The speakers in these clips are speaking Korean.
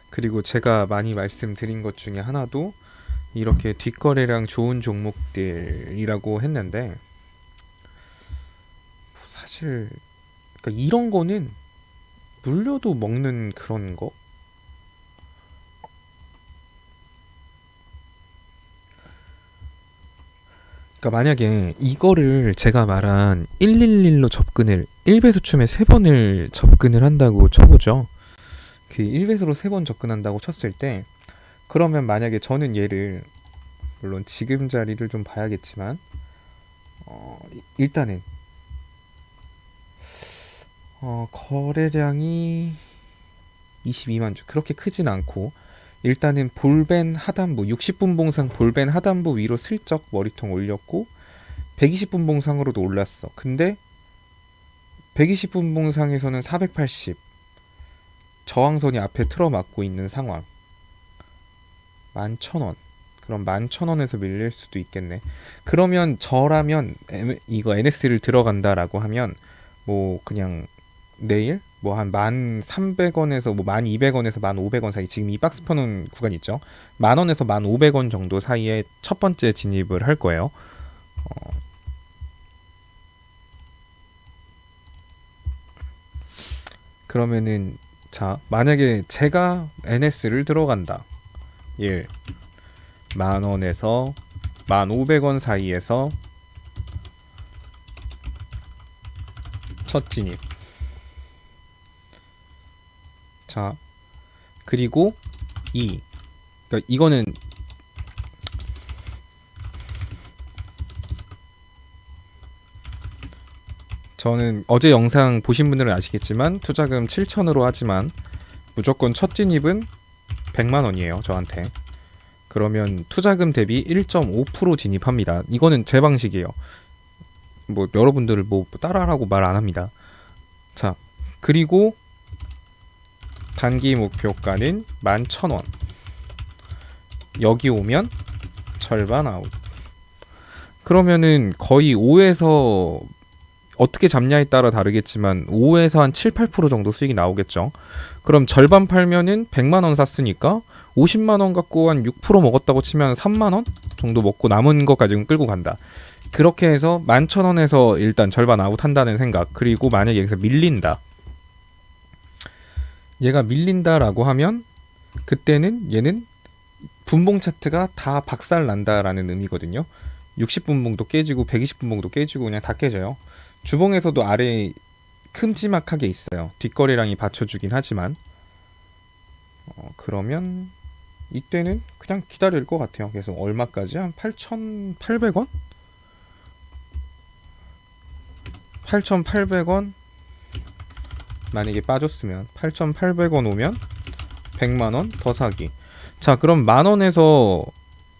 그리고 제가 많이 말씀드린 것 중에 하나도 이렇게 뒷거래량 좋은 종목들이라고 했는데, 사실 그러니까 이런 거는 물려도 먹는 그런 거? 그러니까 만약에 이거를 제가 말한 111로 접근을 1배수춤에 3번을 접근을 한다고 쳐보죠. 그 1배수로 3번 접근한다고 쳤을 때, 그러면 만약에 저는 얘를, 물론 지금 자리를 좀 봐야겠지만, 일단은 거래량이 22만 주, 그렇게 크진 않고, 일단은 볼벤 하단부 60분 봉상 볼벤 하단부 위로 슬쩍 머리통 올렸고 120분 봉상으로도 올랐어. 근데 120분 봉상에서는 480 저항선이 앞에 틀어막고 있는 상황. 11,000원. 그럼 11,000원에서 밀릴 수도 있겠네. 그러면 저라면 이거 NS를 들어간다라고 하면 뭐 그냥 내일 뭐 한 1,300원에서 뭐 1,200원에서 1,500원 사이, 지금 이 박스 펴놓은 구간 있죠. 10,000원에서 1,500원 정도 사이에 첫 번째 진입을 할 거예요. 그러면은 자, 만약에 제가 NS를 들어간다. 1. 10,000원에서 1,500원 사이에서 첫 진입. 자, 그리고 2. 그러니까 이거는 저는 어제 영상 보신 분들은 아시겠지만 투자금 7,000으로 하지만 무조건 첫 진입은 100만 원이에요, 저한테. 그러면 투자금 대비 1.5% 진입합니다. 이거는 제 방식이에요. 뭐 여러분들을 뭐 따라하라고 말 안 합니다. 자, 그리고 단기 목표가는 11,000원. 여기 오면 절반 아웃. 그러면은 거의 5에서 어떻게 잡냐에 따라 다르겠지만 5에서 한 7, 8% 정도 수익이 나오겠죠. 그럼 절반 팔면은 100만 원 샀으니까 50만 원 갖고 한 6% 먹었다고 치면 3만 원 정도 먹고 남은 거 가지고 끌고 간다. 그렇게 해서 11,000원에서 일단 절반 아웃 한다는 생각. 그리고 만약에 여기서 밀린다. 얘가 밀린다라고 하면 그때는 얘는 분봉 차트가 다 박살 난다라는 의미거든요. 60분봉도 깨지고 120분봉도 깨지고 그냥 다 깨져요. 주봉에서도 아래 큼지막하게 있어요. 뒷거래량이 받쳐주긴 하지만 그러면 이때는 그냥 기다릴 것 같아요. 그래서 얼마까지? 한 8,800원? 8,800원 만약에 빠졌으면 8,800원 오면 100만원 더 사기. 자, 그럼 만원에서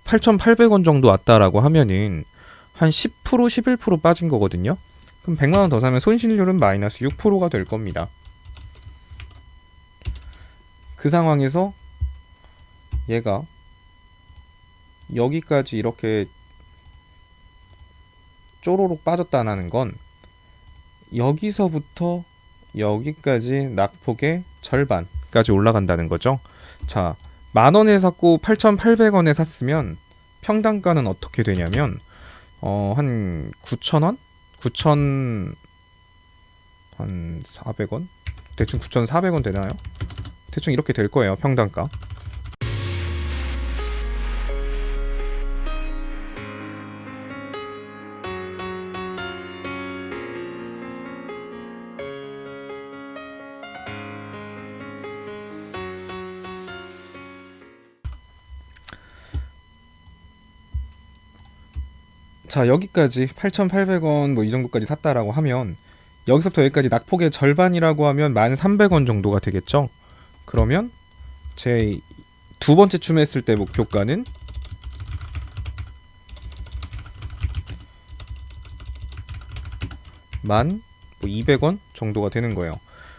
8,800원 정도 왔다라고 하면은 한 10%, 11% 빠진 거거든요. 그럼 100만원 더 사면 손실률은 마이너스 6%가 될 겁니다. 그 상황에서 얘가 여기까지 이렇게 쪼로록 빠졌다는 건 여기서부터 여기까지 낙폭의 절반까지 올라간다는 거죠. 자, 만원에 샀고 8,800원에 샀으면 평단가는 어떻게 되냐면 한 9,000원? 9,000 한 400원? 대충 9,400원 되나요? 대충 이렇게 될 거예요, 평단가. 자, 여기까지 8,800원 뭐 이 정도까지 샀다라고 하면 여기서부터 여기까지 낙폭의 절반이라고 하면 1,300원 정도가 되겠죠. 그러면 제 두 번째 춤했을 때 목표가는 1,200원 정도가 되는 거예요.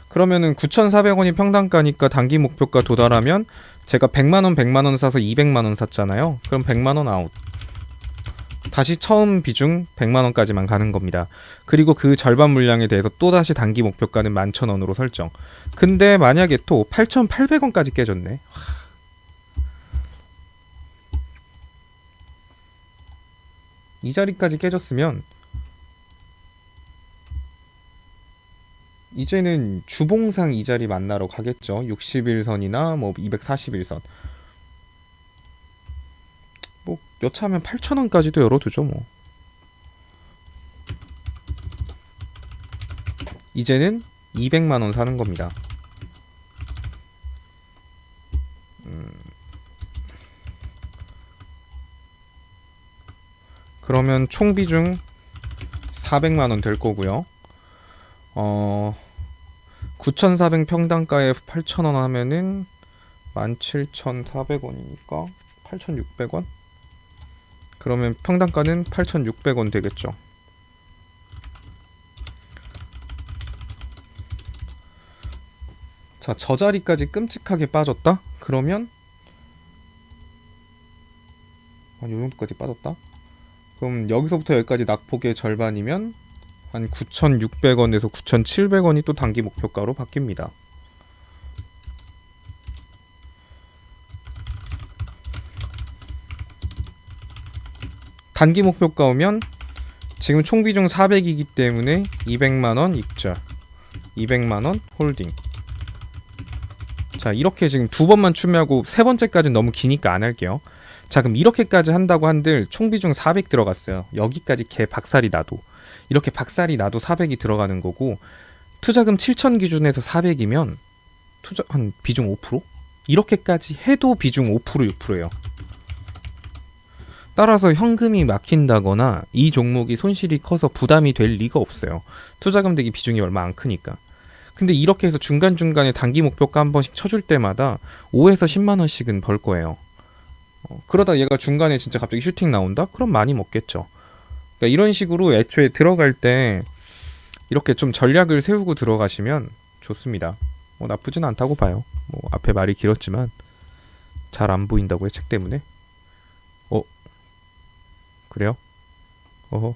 그러면은 9,400원이 평단가니까 단기 목표가 도달하면 제가 100만원 100만원 사서 200만원 샀잖아요. 그럼 100만원 아웃. 다시 처음 비중 100만 원까지만 가는 겁니다. 그리고 그 절반 물량에 대해서 또다시 단기 목표가는 11,000원으로 설정. 근데 만약에 또 8,800원까지 깨졌네. 이 자리까지 깨졌으면 이제는 주봉상 이 자리 만나러 가겠죠. 61선이나 뭐 241선. 뭐 여차하면 8,000원까지도 열어두죠 뭐. 이제는 200만 원 사는 겁니다. 그러면 총 비중 400만 원 될 거고요. 9,400 평당가에 8,000원 하면은 17,400원이니까 8,600원? 그러면 평당가는 8,600원 되겠죠. 자, 저 자리까지 끔찍하게 빠졌다? 그러면 요 정도까지 빠졌다? 그럼 여기서부터 여기까지 낙폭의 절반이면 한 9,600원에서 9,700원이 또 단기 목표가로 바뀝니다. 단기 목표가 오면 지금 총 비중 400이기 때문에 200만원 입절, 200만원 홀딩. 자, 이렇게 지금 두 번만 추매하고 세 번째까지는 너무 기니까 안 할게요. 자, 그럼 이렇게까지 한다고 한들 총 비중 400 들어갔어요. 여기까지 개 박살이 나도, 이렇게 박살이 나도 400이 들어가는 거고, 투자금 7,000 기준에서 400이면 투자 한 비중 5%? 이렇게까지 해도 비중 5% 6%예요. 따라서 현금이 막힌다거나 이 종목이 손실이 커서 부담이 될 리가 없어요. 투자금 대비 비중이 얼마 안 크니까. 근데 이렇게 해서 중간중간에 단기 목표가 한 번씩 쳐줄 때마다 5에서 10만원씩은 벌 거예요. 그러다 얘가 중간에 진짜 갑자기 슈팅 나온다? 그럼 많이 먹겠죠. 그러니까 이런 식으로 애초에 들어갈 때 이렇게 좀 전략을 세우고 들어가시면 좋습니다. 뭐 나쁘진 않다고 봐요. 뭐 앞에 말이 길었지만 잘 안 보인다고요, 책 때문에. 그래요? 어허.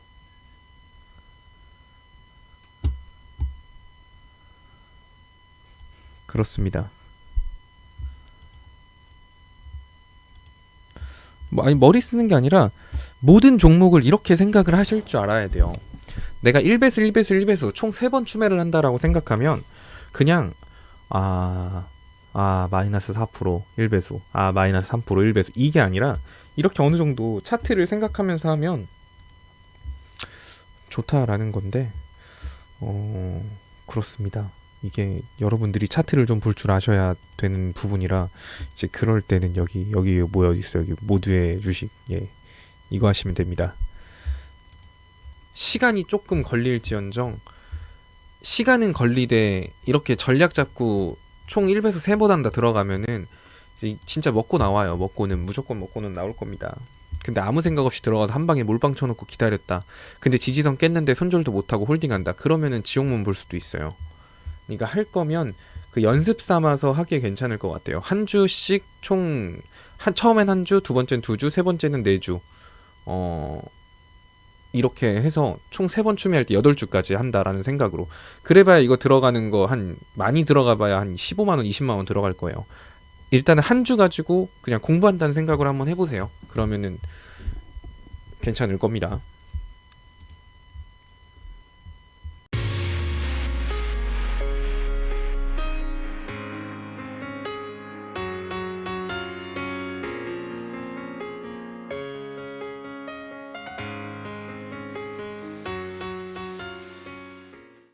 그렇습니다. 아니, 머리 쓰는 게 아니라 모든 종목을 이렇게 생각을 하실 줄 알아야 돼요. 내가 1배수 1배수 1배수 총 3번 추매를 한다라고 생각하면 그냥 마이너스 4% 1배수, 마이너스 3% 1배수, 이게 아니라 이렇게 어느 정도 차트를 생각하면서 하면 좋다라는 건데, 그렇습니다. 이게 여러분들이 차트를 좀 볼 줄 아셔야 되는 부분이라, 이제 그럴 때는 여기 모여 있어요. 여기 모두의 주식, 이거 하시면 됩니다. 시간이 조금 걸릴지언정, 시간은 걸리되 이렇게 전략 잡고 총 1배수 3번 한다 들어가면은 진짜 먹고 나와요. 무조건 먹고는 나올 겁니다. 근데 아무 생각 없이 들어가서 한 방에 몰빵 쳐놓고 기다렸다. 근데 지지선 깼는데 손절도 못하고 홀딩한다. 그러면은 지옥문 볼 수도 있어요. 그러니까 할 거면 그 연습 삼아서 하기에 괜찮을 것 같아요. 한 주씩 총 처음엔 한 주, 두 번째는 2주, 세 번째는 4주. 이렇게 해서 총 3번 추매할 때 8주까지 한다라는 생각으로. 그래봐야 이거 들어가는 거 많이 들어가봐야 한 15만원, 20만원 들어갈 거예요. 일단은 한 주 가지고 그냥 공부한다는 생각으로 한번 해보세요. 그러면은 괜찮을 겁니다.